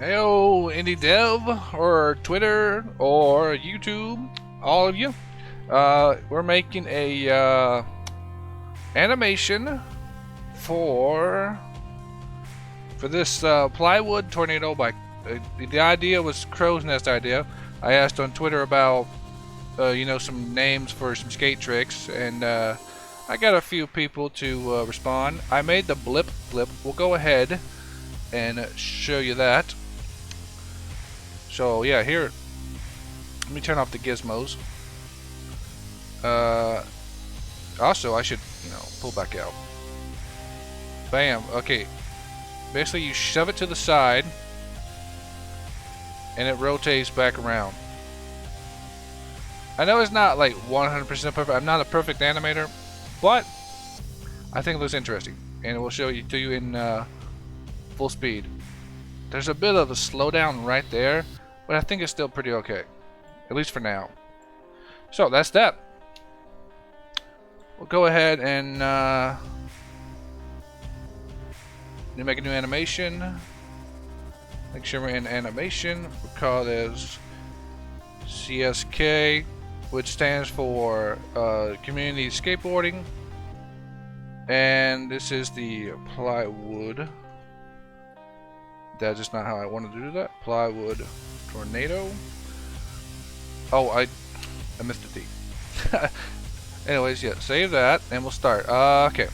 Heyo, Indie Dev, or Twitter, or YouTube, all of you. We're making a animation for this plywood tornado. By the idea was Crow's Nest idea. I asked on Twitter about some names for some skate tricks, and I got a few people to respond. I made the blip flip. We'll go ahead and show you that. So yeah, here, let me turn off the gizmos. Also, I should, pull back out. Bam. Okay. Basically, you shove it to the side, and it rotates back around. I know it's not like 100% perfect. I'm not a perfect animator, but I think it looks interesting, and it will show you to you in full speed. There's a bit of a slowdown right there, but I think it's still pretty okay, at least for now. So that's that. We'll go ahead and make a new animation. Make sure we're in animation. We'll call this CSK, which stands for Community Skateboarding. And this is the plywood. That's just not how I wanted to do that. Plywood tornado. Oh, I missed a D. Anyways, yeah, save that, and we'll start. Okay.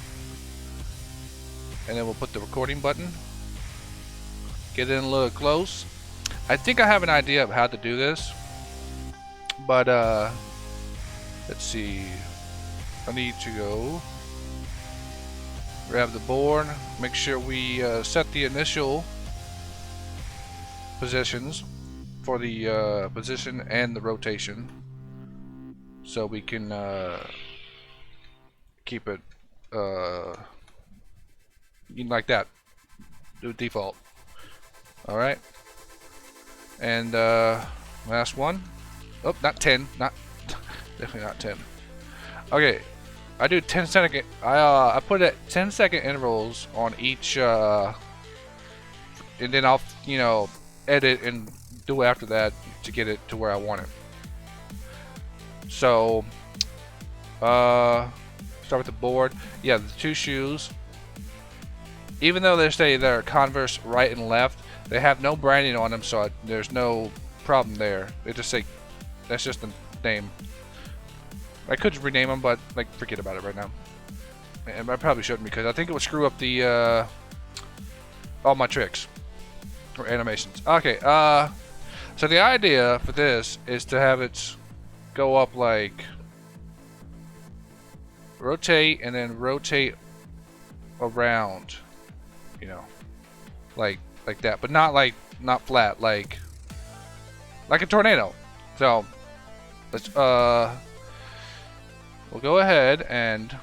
And then we'll put the recording button. Get in a little close. I think I have an idea of how to do this. But, let's see. I need to go grab the board. Make sure we set the initial positions for the position and the rotation, so we can keep it like that. Do default. All right, and last one. Oh, not 10. Not definitely not 10. Okay, I do 10-second. I put it at 10-second intervals on each, and then I'll edit and do after that to get it to where I want it. So start with the board. Yeah, the two shoes, even though they say they're Converse right and left, they have no branding on them, so there's no problem there. They just say that's just the name. I could rename them, but forget about it right now. And I probably shouldn't, because I think it would screw up the all my tricks or animations. Okay, so the idea for this is to have it go up like rotate and then rotate around, like that, but not flat, like a tornado. So let's we'll go ahead and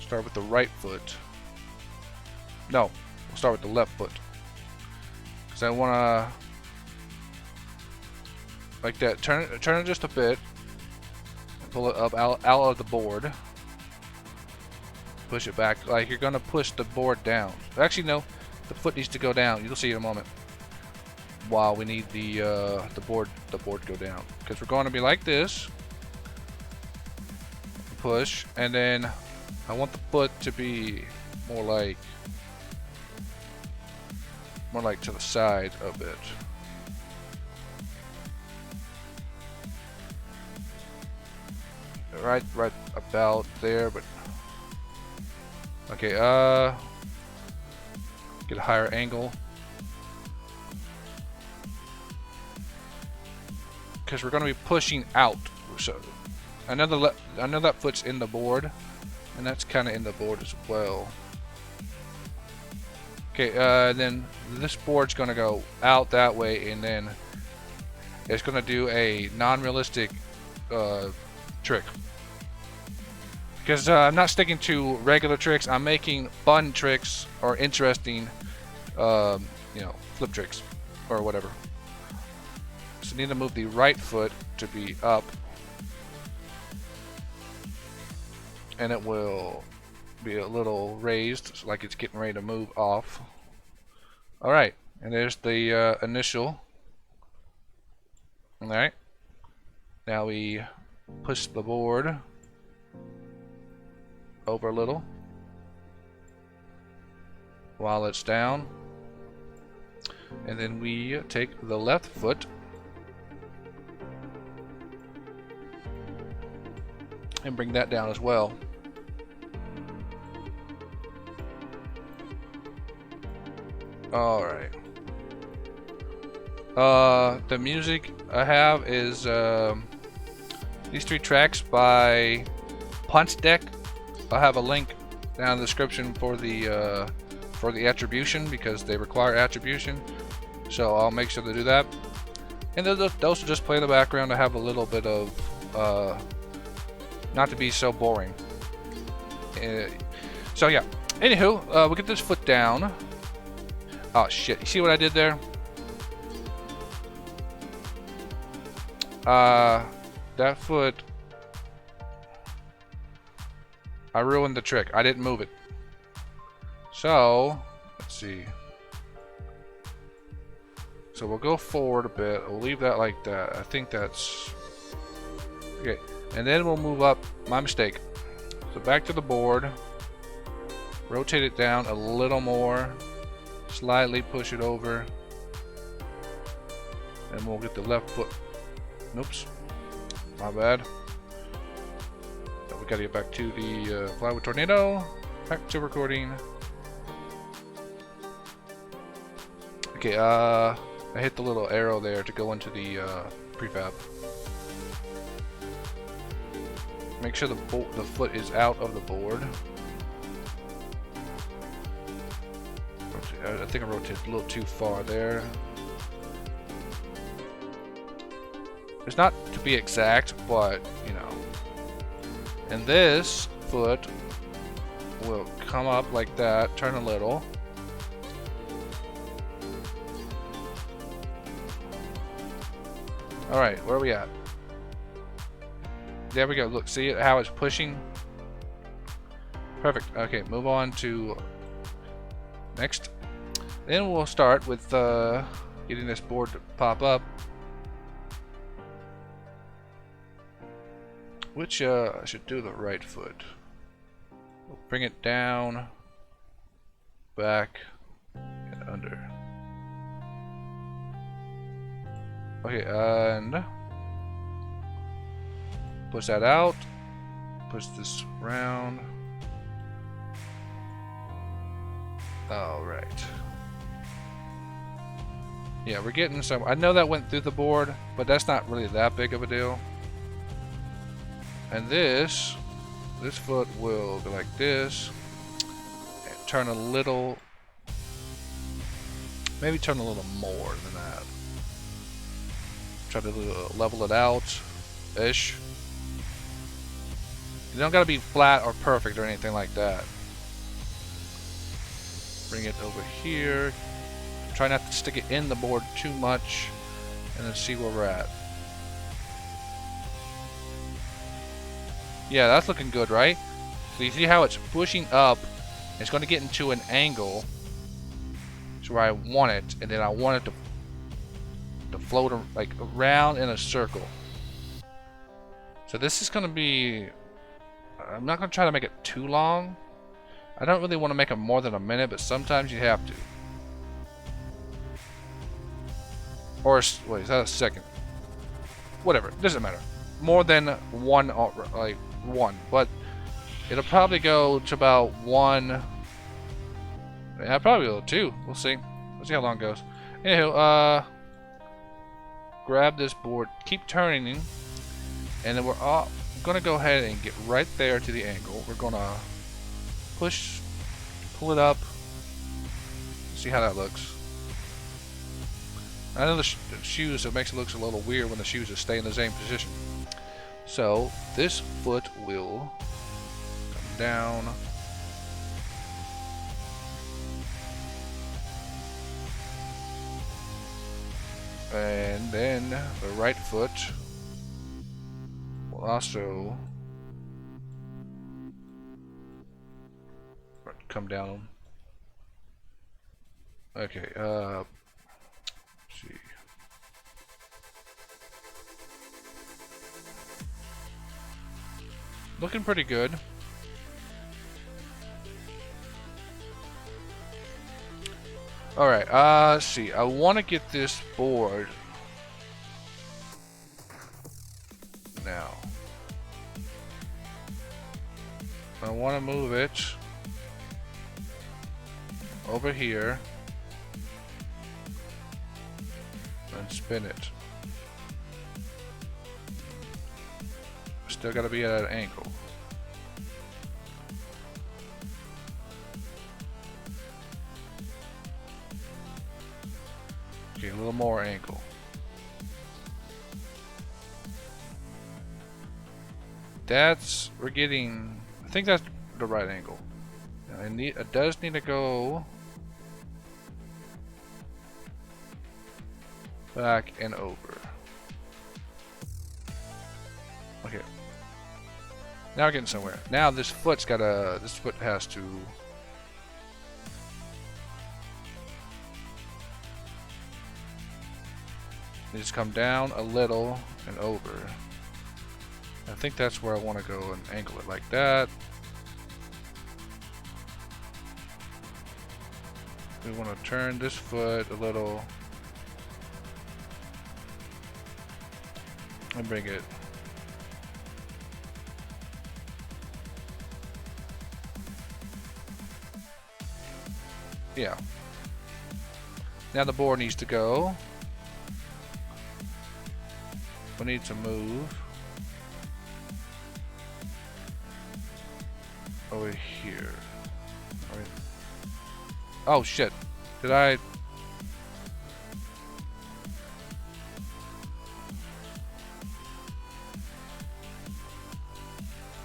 start with the right foot. No, we'll start with the left foot. I want to, like that, turn it just a bit, and pull it up out of the board, push it back, like you're going to push the board down. Actually, no, the foot needs to go down. You'll see in a moment. While we need the board go down, because we're going to be like this, push, and then I want the foot to be more like to the side a bit. Right about there, but okay, get a higher angle, because we're going to be pushing out. So I know that foot's in the board, and that's kind of in the board as well. Okay, then this board's gonna go out that way, and then it's gonna do a non-realistic trick. Because I'm not sticking to regular tricks. I'm making fun tricks or interesting, flip tricks or whatever. So I need to move the right foot to be up, and it will be a little raised, so like it's getting ready to move off. Alright, And there's the initial. Alright. Now we push the board over a little while it's down. And then we take the left foot and bring that down as well. Alright. The music I have is these 3 tracks by Punch Deck. I'll have a link down in the description for the attribution because they require attribution. So I'll make sure to do that. And those will just play in the background to have a little bit of not to be so boring. So yeah. Anywho, we'll get this foot down. Oh shit! You see what I did there? That foot. I ruined the trick. I didn't move it. So let's see. So we'll go forward a bit. We'll leave that like that. I think that's okay. And then we'll move up. My mistake. So back to the board. Rotate it down a little more. Slightly push it over. And we'll get the left foot. Oops. My bad. So we gotta get back to the Plywood Tornado. Back to recording. Okay, I hit the little arrow there to go into the prefab. Make sure the foot is out of the board. I think I rotated a little too far there. It's not to be exact, but you know. And this foot will come up like that, turn a little. Alright, where are we at? There we go. Look, see how it's pushing? Perfect. Okay, move on to next. Then we'll start with getting this board to pop up. Which I should do the right foot. We'll bring it down, back, and under. Okay, and push that out. Push this round. All right. Yeah, we're getting some. I know that went through the board, but that's not really that big of a deal. And this foot will go like this and turn a little, maybe turn a little more than that. Try to level it out ish. You don't gotta be flat or perfect or anything like that. Bring it over here. Try not to stick it in the board too much, and then see where we're at. Yeah, that's looking good, right? So you see how it's pushing up. It's going to get into an angle. It's where I want it, and then I want it to float like around in a circle. So this is going to be. I'm not going to try to make it too long. I don't really want to make it more than a minute, but sometimes you have to. Or wait, is that a second? Whatever, doesn't matter. More than one, like one, but it'll probably go to about one. Yeah, probably a two. We'll see. We'll see how long it goes. Anywho, grab this board, keep turning, and then we're gonna go ahead and get right there to the angle. We're gonna pull it up, see how that looks. I know the shoes, it makes it look a little weird when the shoes just stay in the same position. So this foot will come down. And then the right foot will also come down. Okay, Looking pretty good. Alright, let's see. I want to get this board now. I want to move it over here and spin it. Still got to be at an angle. Okay, a little more angle. We're getting, I think that's the right angle. It does need to go back and over. Okay. Now we're getting somewhere. Now this foot has to needs to come down a little and over. I think that's where I want to go and angle it like that. We want to turn this foot a little and bring it yeah. Now the board needs to go. We need to move over here. All right. Oh shit! Did I?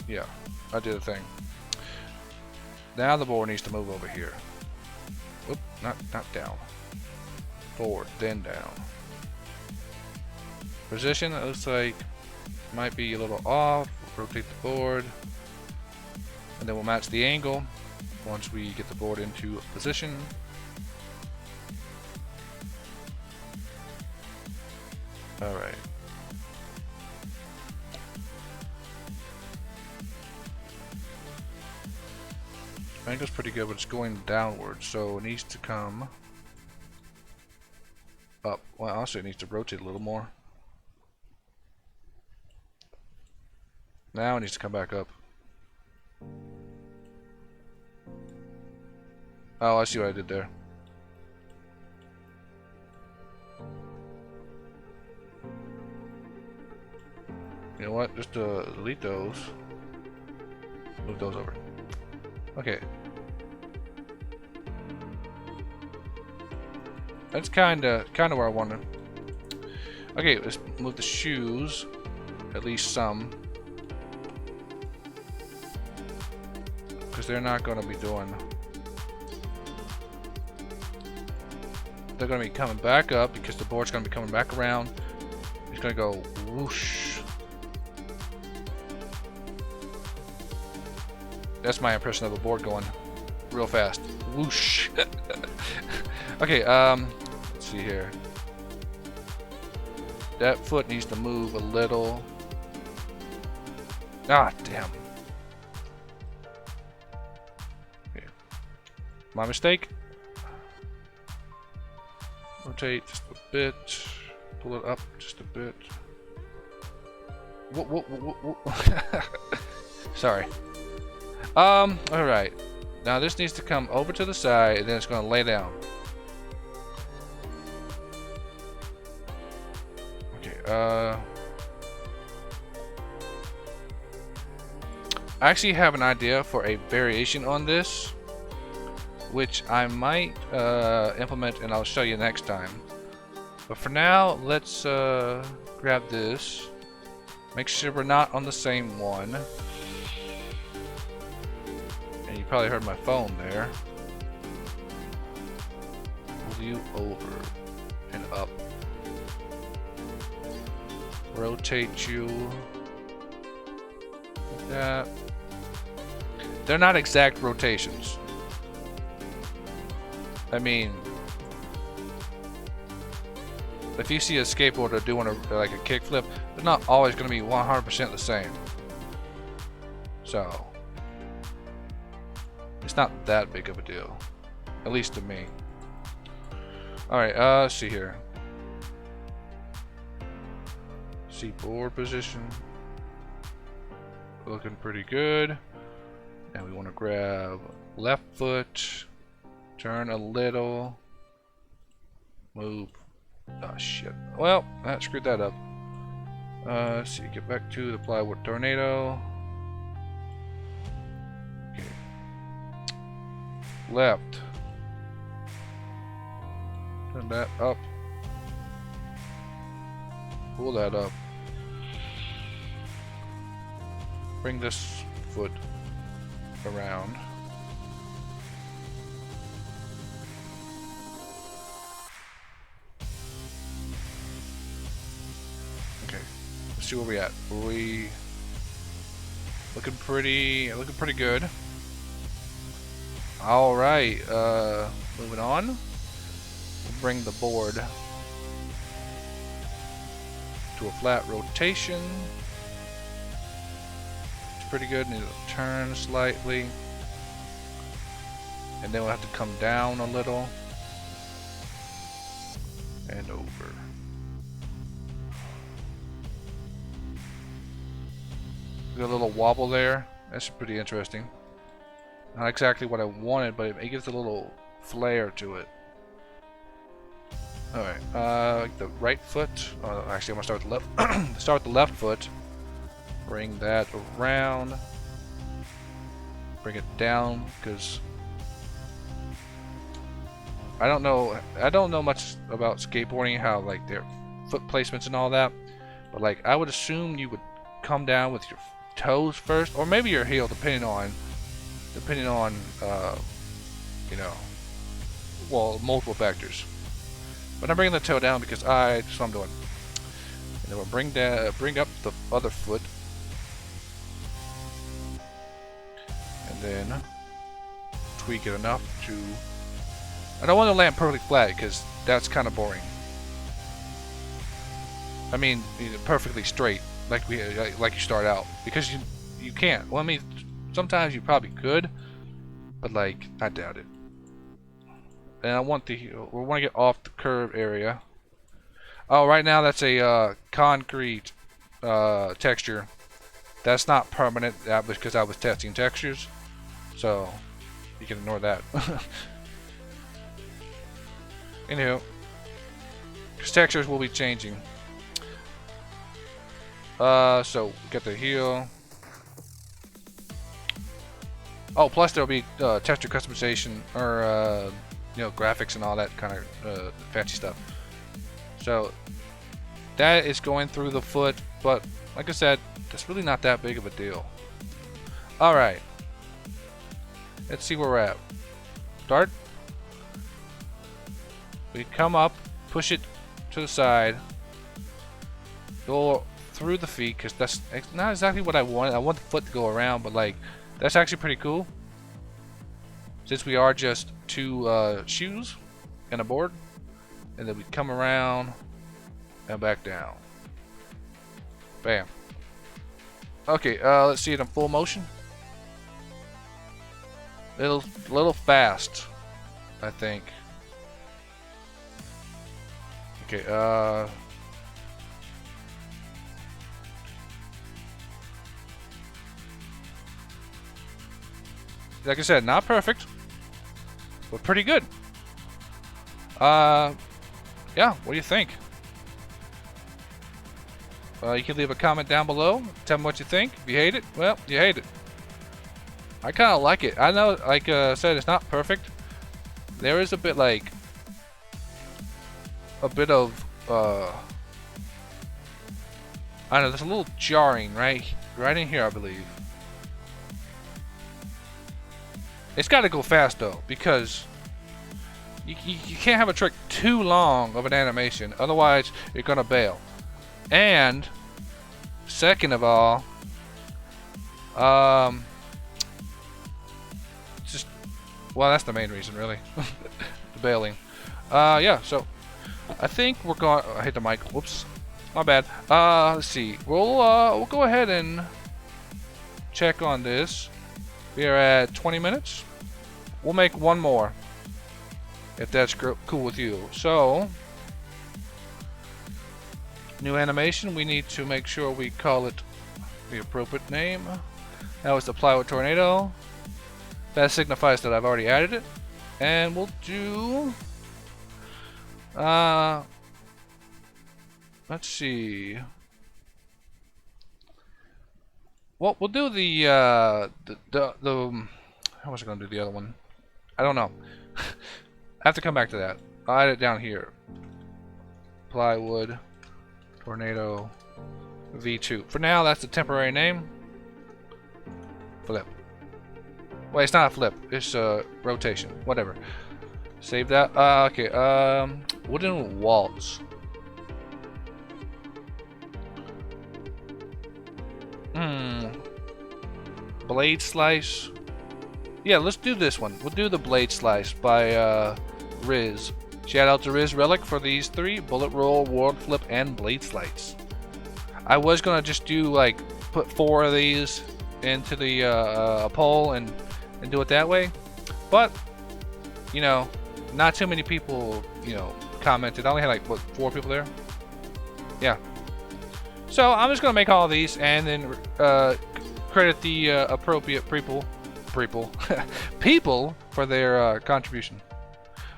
Yeah, I did a thing. Now the board needs to move over here. Oop, not down. Forward, then down. Position, it looks like might be a little off. Rotate the board, and then we'll match the angle once we get the board into position. All right. Angle's pretty good, but it's going downward, so it needs to come up. Well, also it needs to rotate a little more. Now it needs to come back up. Oh, I see what I did there. You know what? Just delete those. Move those over. Okay. That's kinda where I want to. Okay, let's move the shoes. At least some. Because they're not going to be doing. They're going to be coming back up because the board's going to be coming back around. It's going to go whoosh. That's my impression of a board going real fast. Whoosh. Okay, let's see here. That foot needs to move a little. Ah, damn. Okay. My mistake. Rotate just a bit. Pull it up just a bit. Whoa. Sorry. Alright. Now this needs to come over to the side and then it's going to lay down. Okay, I actually have an idea for a variation on this, which I might implement and I'll show you next time. But for now, let's grab this. Make sure we're not on the same one. And you probably heard my phone there. Pull you over and up. Rotate you like that. They're not exact rotations. I mean, if you see a skateboarder doing like a kickflip, they're not always going to be 100% the same. So it's not that big of a deal, at least to me. Alright, let's see here. See board position. Looking pretty good. And we want to grab left foot, turn a little, move. Oh shit. Well, that screwed that up. Let's see, get back to the plywood tornado. Okay. Left. Turn that up. Pull that up. Bring this foot around. Okay, let's see where we at. We looking pretty good. All right, moving on. We'll bring the board to a flat rotation. Pretty good. Need to turn slightly, and then we'll have to come down a little and over. Got a little wobble there. That's pretty interesting. Not exactly what I wanted, but it gives a little flair to it. All right, the right foot. Actually, I'm gonna start with the left. Start with the left foot. Bring that around. Bring it down, because I don't know much about skateboarding, how like their foot placements and all that, but like I would assume you would come down with your toes first, or maybe your heel, depending on you know, well, multiple factors. But I'm bringing the toe down because that's what I'm doing. And then we'll bring up the other foot. And then tweak it enough to... I don't want to land perfectly flat because that's kind of boring. I mean, perfectly straight, like you start out, because you can't. Well, I mean, sometimes you probably could, but like I doubt it. And I want we want to get off the curve area. Oh, right now that's a concrete texture. That's not permanent. That was because I was testing textures. So, you can ignore that. Anywho, because textures will be changing. So, get the heel. Oh, plus there'll be texture customization, or, you know, graphics and all that kind of fancy stuff. So, that is going through the foot, but, like I said, that's really not that big of a deal. Alright. Let's see where we're at. Start. We come up, push it to the side, go through the feet, because that's not exactly what I want. I want the foot to go around, but like, that's actually pretty cool. Since we are just two shoes and a board, and then we come around and back down. Bam. Okay, let's see it in full motion. Little fast, I think. Okay, like I said, not perfect, but pretty good. Yeah, what do you think? You can leave a comment down below. Tell me what you think. If you hate it, well, you hate it. I kind of like it. I know, like I said, it's not perfect. There is a bit of, I don't know, there's a little jarring right in here, I believe. It's got to go fast though, because you can't have a trick too long of an animation, otherwise you're gonna bail. And second of all, well, that's the main reason, really. The bailing. Yeah, so I think we're going. I hit the mic. Whoops, my bad. Let's see. We'll go ahead and check on this. We are at 20 minutes. We'll make one more, if that's cool with you. So, new animation, we need to make sure we call it the appropriate name. That was the plywood tornado. That signifies that I've already added it. And we'll do, let's see. Well, we'll do the how was I gonna do the other one? I don't know. I have to come back to that. I'll add it down here. Plywood tornado V2. For now, that's the temporary name. Flip. Wait, it's not a flip. It's a rotation. Whatever. Save that. Okay. Wooden walls. Blade slice. Yeah, let's do this one. We'll do the blade slice by Riz. Shout out to Riz Relic for these three: bullet roll, world flip, and blade slice. I was gonna just do like put 4 of these into the poll and do it that way, but you know, not too many people commented. I only had like what 4 people there. Yeah. So I'm just gonna make all of these and then credit the appropriate people for their contribution.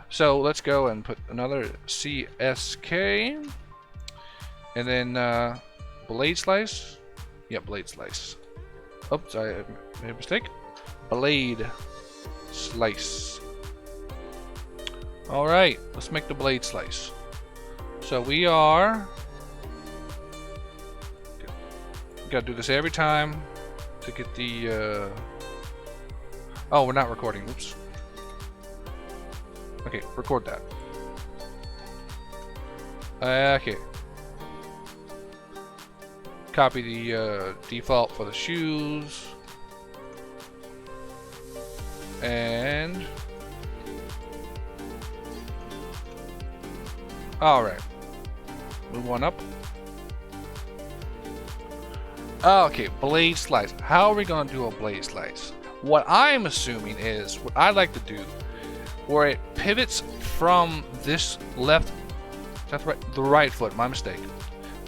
So let's go and put another CSK and then blade slice. Yeah, blade slice. Oops, I made a mistake. Blade slice. All right, let's make the blade slice. So we are. Gotta do this every time to get the. Oh, we're not recording. Oops. Okay, record that. Okay. Copy the default for the shoes. And. Alright. Move one up. Okay, blade slice. How are we going to do a blade slice? What I'm assuming is, what I like to do, where it pivots from this left, that's right, the right foot, my mistake.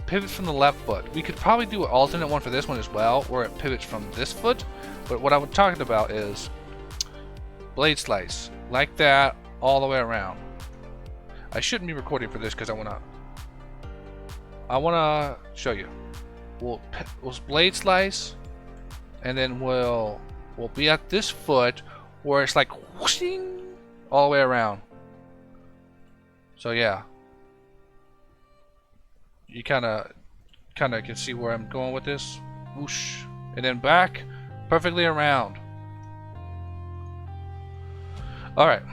Pivots from the left foot. We could probably do an alternate one for this one as well, where it pivots from this foot. But what I'm talking about is blade slice, like that, all the way around. I shouldn't be recording for this because I wanna show you. We'll blade slice, and then we'll be at this foot where it's like whooshing all the way around. So yeah, you kind of can see where I'm going with this. Whoosh, and then back perfectly around. All right,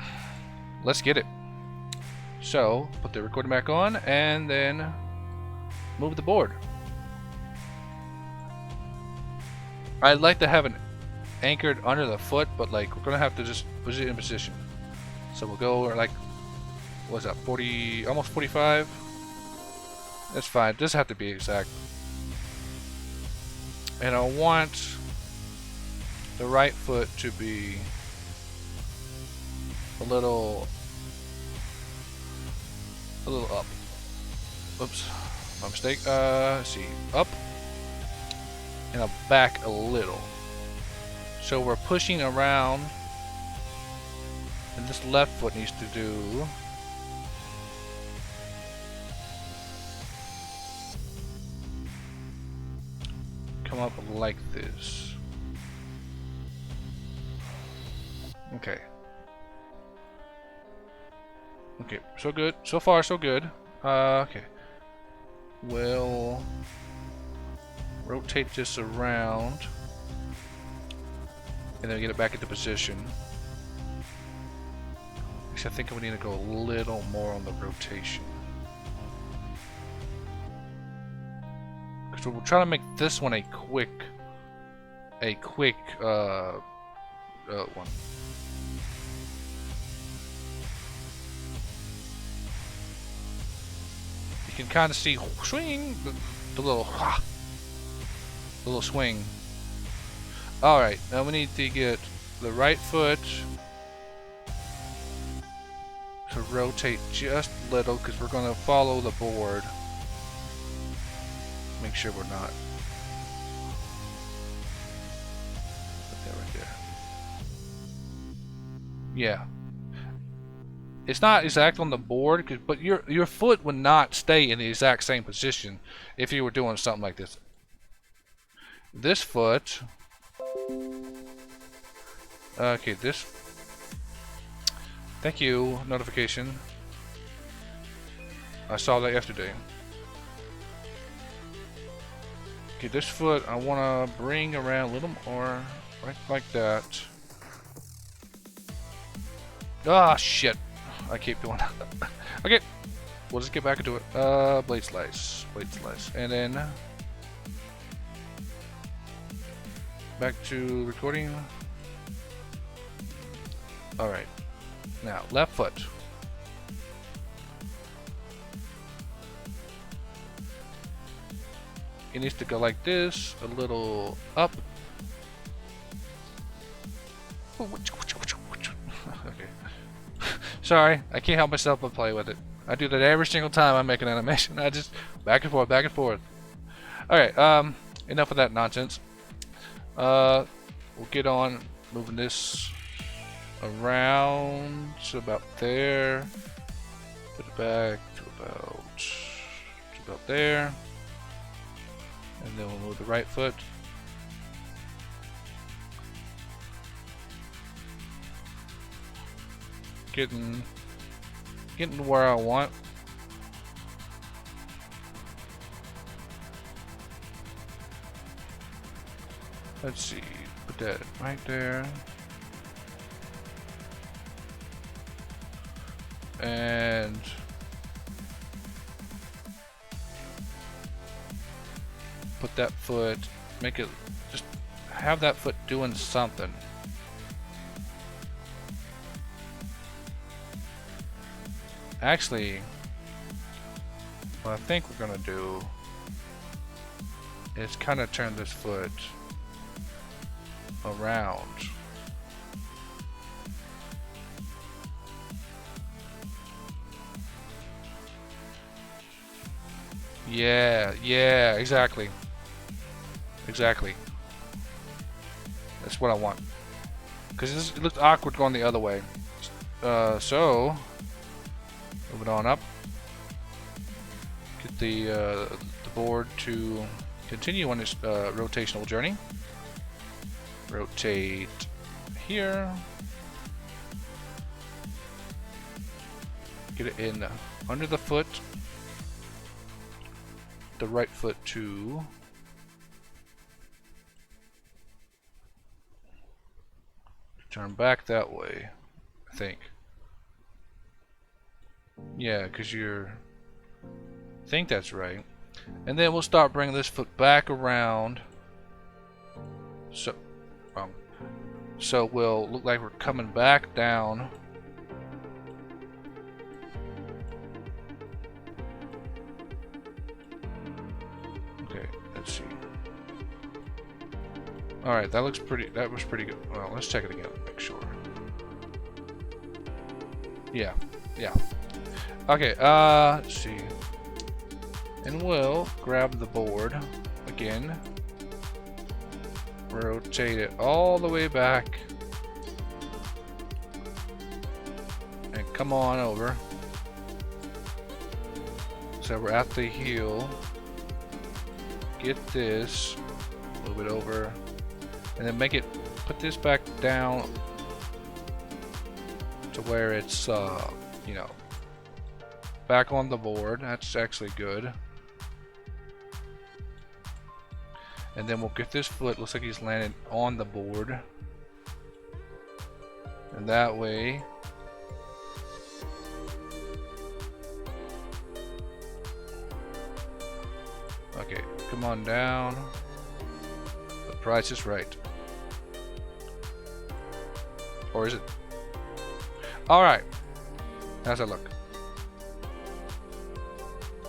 let's get it. So put the recording back on, and then move the board. I'd like to have it anchored under the foot, but like we're gonna have to just put it in position. So we'll go like, what's that, 40, almost 45? That's fine, it doesn't have to be exact. And I want the right foot to be a little up. Oops, my mistake. Let's see, up. And I'll back a little. So we're pushing around, and this left foot needs to do come up like this. Okay. Okay, so good. So far, so good. Okay. We'll rotate this around and then get it back into position. Actually, I think we need to go a little more on the rotation, because we're trying to make this one a quick one. You can kind of see swing the little swing. Alright, now we need to get the right foot to rotate just a little because we're going to follow the board. Make sure we're not. Put that right there. Yeah. It's not exact on the board, but your foot would not stay in the exact same position if you were doing something like this. This foot. Okay, this. Thank you, notification. I saw that yesterday. Okay, this foot I want to bring around a little more, right like that. Ah, shit. I keep doing that. Okay, we'll just get back into it. Blade slice, and then back to recording. All right, now left foot. It needs to go like this, a little up. Okay. Sorry, I can't help myself but play with it. I do that every single time I make an animation. I just back and forth, back and forth. Alright, enough of that nonsense. We'll get on moving this around to about there. Put it back to about there. And then we'll move the right foot. Getting where I want. Let's see, put that right there. And put that foot, make it, just have that foot doing something. Actually, what I think we're gonna do is kind of turn this foot around. Yeah, exactly. That's what I want. Because it looks awkward going the other way. So move it on up. Get the board to continue on this rotational journey. Rotate here. Get it in under the foot. The right foot to turn back that way, I think. Yeah, because I think that's right. And then we'll start bringing this foot back around. So we'll look like we're coming back down. Okay, let's see. Alright, that was pretty good. Well, let's check it again, make sure. Yeah. Okay, let's see. And we'll grab the board again. Rotate it all the way back. And come on over. So we're at the heel. Get this. Move it over. And then put this back down to where it's, you know, back on the board. That's actually good. And then we'll get this foot, looks like he's landed on the board. And that way, okay, come on down. The price is right. Or is it? Alright. How's that look?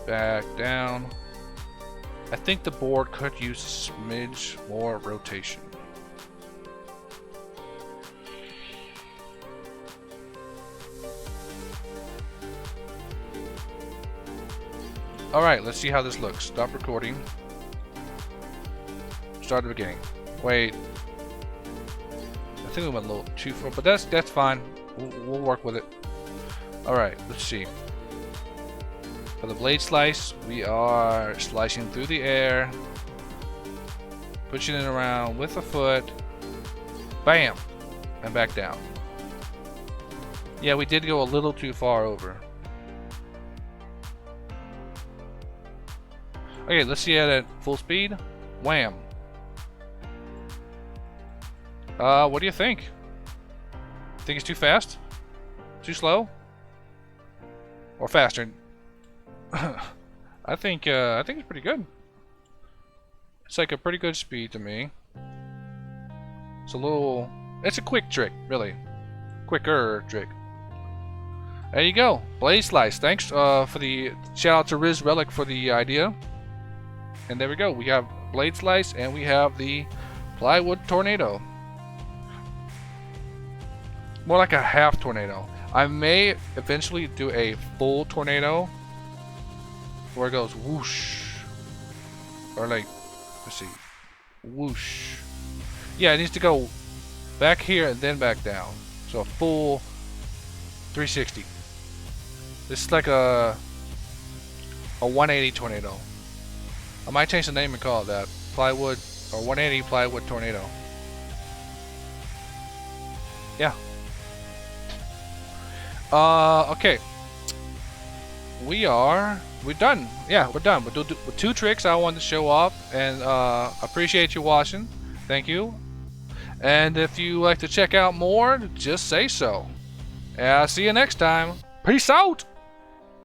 Back down. I think the board could use a smidge more rotation. Alright, let's see how this looks. Stop recording. Start at the beginning. Wait. I think we went a little too far, but that's fine. We'll work with it. Alright, let's see. For the blade slice, we are slicing through the air, pushing it around with a foot, bam, and back down. Yeah, we did go a little too far over. Okay, let's see it at full speed. Wham. What do you think? Think it's too fast? Too slow? Or faster? I think it's pretty good. It's like a pretty good speed to me. It's a quick trick, really. Quicker trick. There you go. Blade Slice. Thanks for the shout out to Riz Relic for the idea. And there we go. We have Blade Slice and we have the Plywood Tornado. More like a half tornado. I may eventually do a full tornado where it goes whoosh. Or like, let's see. Whoosh. Yeah, it needs to go back here and then back down. So a full 360. This is like a 180 tornado. I might change the name and call it that. Plywood or 180 Plywood Tornado. Yeah. Okay. We're done. Yeah, we're done. We'll do with 2 tricks I wanted to show off, and appreciate you watching. Thank you. And if you like to check out more, just say so. And I'll see you next time. Peace out.